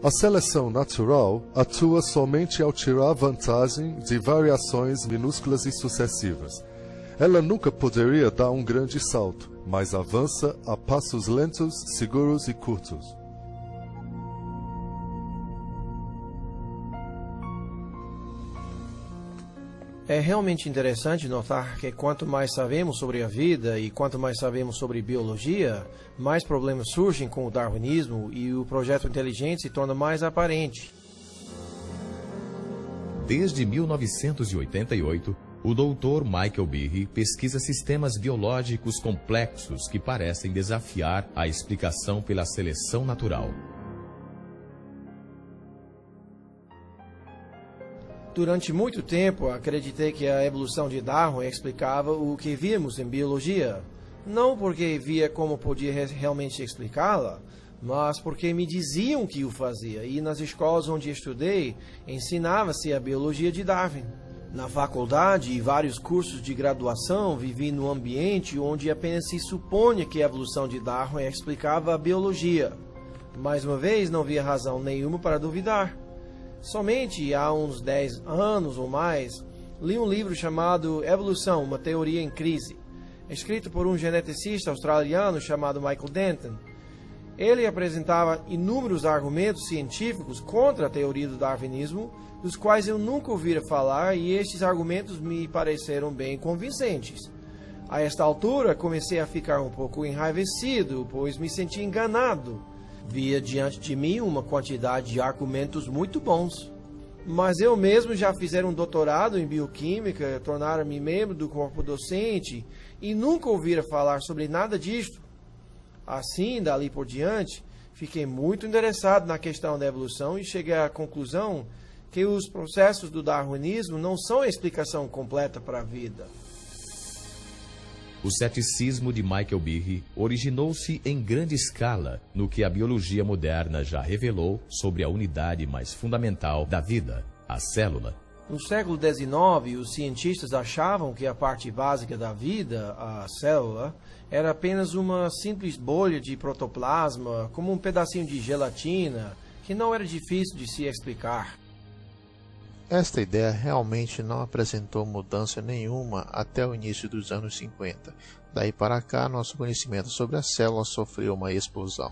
A seleção natural atua somente ao tirar vantagem de variações minúsculas e sucessivas. Ela nunca poderia dar um grande salto, mas avança a passos lentos, seguros e curtos. É realmente interessante notar que quanto mais sabemos sobre a vida e quanto mais sabemos sobre biologia, mais problemas surgem com o darwinismo e o projeto inteligente se torna mais aparente. Desde 1988, o Dr. Michael Behe pesquisa sistemas biológicos complexos que parecem desafiar a explicação pela seleção natural. Durante muito tempo, acreditei que a evolução de Darwin explicava o que víamos em biologia. Não porque via como podia realmente explicá-la, mas porque me diziam que o fazia, e nas escolas onde estudei, ensinava-se a biologia de Darwin. Na faculdade e vários cursos de graduação, vivi num ambiente onde apenas se supunha que a evolução de Darwin explicava a biologia. Mais uma vez, não via razão nenhuma para duvidar. Somente há uns 10 anos ou mais, li um livro chamado Evolução, uma teoria em crise, escrito por um geneticista australiano chamado Michael Denton. Ele apresentava inúmeros argumentos científicos contra a teoria do darwinismo, dos quais eu nunca ouvira falar, e estes argumentos me pareceram bem convincentes. A esta altura, comecei a ficar um pouco enraivecido, pois me senti enganado. Via diante de mim uma quantidade de argumentos muito bons. Mas eu mesmo já fizer um doutorado em bioquímica, tornar-me membro do corpo docente e nunca ouvira falar sobre nada disto. Assim, dali por diante, fiquei muito interessado na questão da evolução e cheguei à conclusão que os processos do darwinismo não são a explicação completa para a vida. O ceticismo de Michael Behe originou-se em grande escala no que a biologia moderna já revelou sobre a unidade mais fundamental da vida, a célula. No século XIX, os cientistas achavam que a parte básica da vida, a célula, era apenas uma simples bolha de protoplasma, como um pedacinho de gelatina, que não era difícil de se explicar. Esta ideia realmente não apresentou mudança nenhuma até o início dos anos 50. Daí para cá, nosso conhecimento sobre a célula sofreu uma explosão.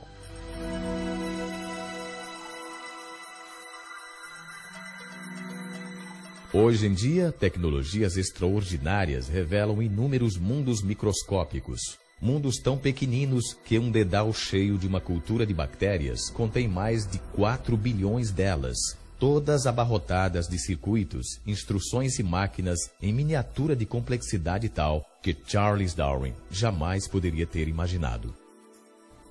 Hoje em dia, tecnologias extraordinárias revelam inúmeros mundos microscópicos. Mundos tão pequeninos que um dedal cheio de uma cultura de bactérias contém mais de 4 bilhões delas. Todas abarrotadas de circuitos, instruções e máquinas em miniatura de complexidade tal que Charles Darwin jamais poderia ter imaginado.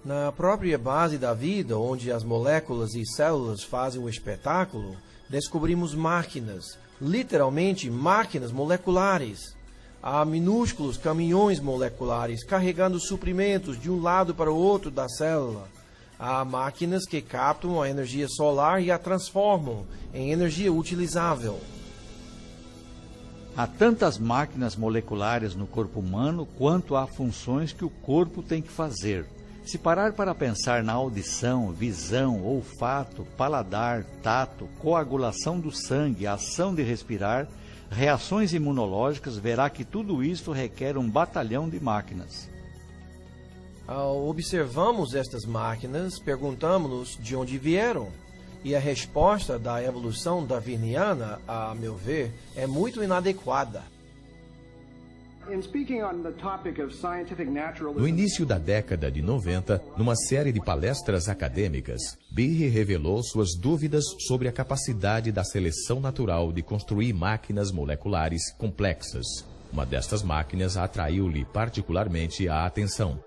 Na própria base da vida, onde as moléculas e células fazem o espetáculo, descobrimos máquinas, literalmente máquinas moleculares. Há minúsculos caminhões moleculares carregando suprimentos de um lado para o outro da célula. Há máquinas que captam a energia solar e a transformam em energia utilizável. Há tantas máquinas moleculares no corpo humano quanto há funções que o corpo tem que fazer. Se parar para pensar na audição, visão, olfato, paladar, tato, coagulação do sangue, ação de respirar, reações imunológicas, verá que tudo isso requer um batalhão de máquinas. Ao observarmos estas máquinas, perguntamos-nos de onde vieram. E a resposta da evolução darwiniana, a meu ver, é muito inadequada. No início da década de 90, numa série de palestras acadêmicas, Behe revelou suas dúvidas sobre a capacidade da seleção natural de construir máquinas moleculares complexas. Uma destas máquinas atraiu-lhe particularmente a atenção.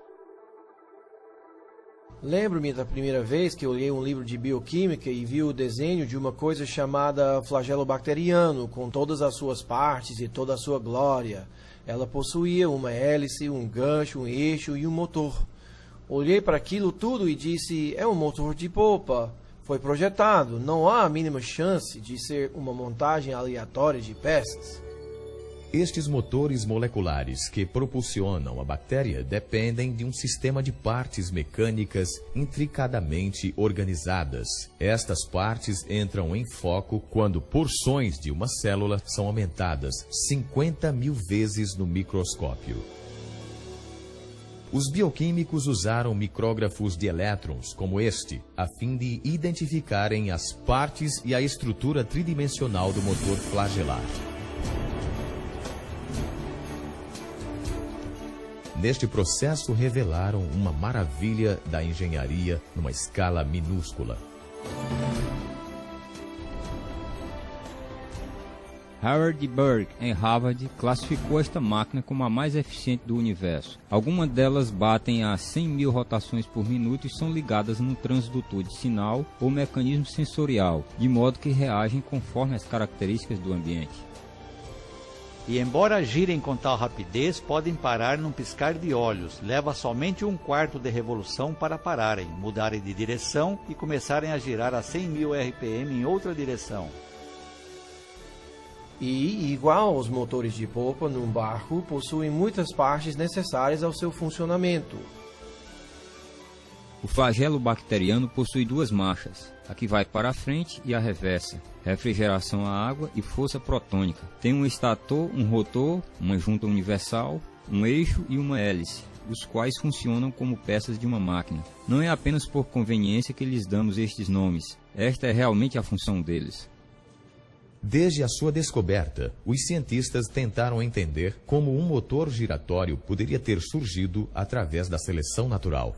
Lembro-me da primeira vez que olhei um livro de bioquímica e vi o desenho de uma coisa chamada flagelo bacteriano, com todas as suas partes e toda a sua glória. Ela possuía uma hélice, um gancho, um eixo e um motor. Olhei para aquilo tudo e disse, é um motor de polpa. Foi projetado, não há a mínima chance de ser uma montagem aleatória de peças. Estes motores moleculares que propulsionam a bactéria dependem de um sistema de partes mecânicas intricadamente organizadas. Estas partes entram em foco quando porções de uma célula são aumentadas 50.000 vezes no microscópio. Os bioquímicos usaram micrógrafos de elétrons como este, a fim de identificarem as partes e a estrutura tridimensional do motor flagelar. Neste processo, revelaram uma maravilha da engenharia numa escala minúscula. Howard Berg, em Harvard, classificou esta máquina como a mais eficiente do universo. Algumas delas batem a 100.000 rotações por minuto e são ligadas num transdutor de sinal ou mecanismo sensorial, de modo que reagem conforme as características do ambiente. E embora girem com tal rapidez, podem parar num piscar de olhos. Leva somente 1/4 de revolução para pararem, mudarem de direção e começarem a girar a 100.000 RPM em outra direção. E, igual aos motores de polpa num barco, possuem muitas partes necessárias ao seu funcionamento. O flagelo bacteriano possui duas marchas, a que vai para a frente e a reversa, refrigeração à água e força protônica. Tem um estator, um rotor, uma junta universal, um eixo e uma hélice, os quais funcionam como peças de uma máquina. Não é apenas por conveniência que lhes damos estes nomes, esta é realmente a função deles. Desde a sua descoberta, os cientistas tentaram entender como um motor giratório poderia ter surgido através da seleção natural.